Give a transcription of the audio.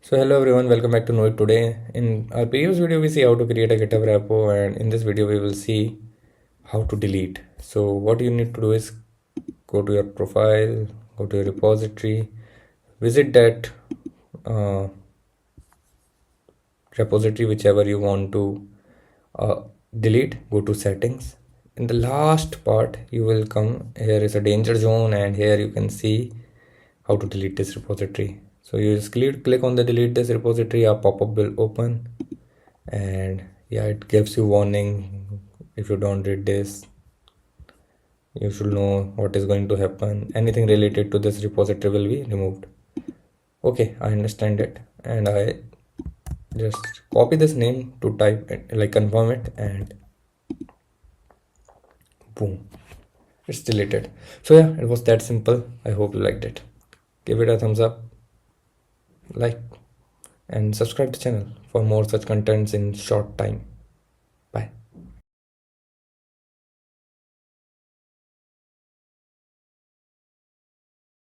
So hello everyone, welcome back to Know It. Today. In our previous video we see how to create a GitHub repo, and in this video we will see how to delete. So what you need to do is go to your profile, go to your repository, visit that uh, repository whichever you want to delete, go to settings. In the last part you will come, here is a danger zone, and here you can see how to delete this repository. So you just click on the delete this repository, a pop-up will open, and yeah, it gives you warning. If you don't read this, you should know what is going to happen. Anything related to this repository will be removed. Okay, I understand it, and I just copy this name to type it, like confirm it, and boom, it's deleted. So yeah, it was that simple. I hope you liked it. Give it a thumbs up, like, and subscribe to the channel for more such contents in short time.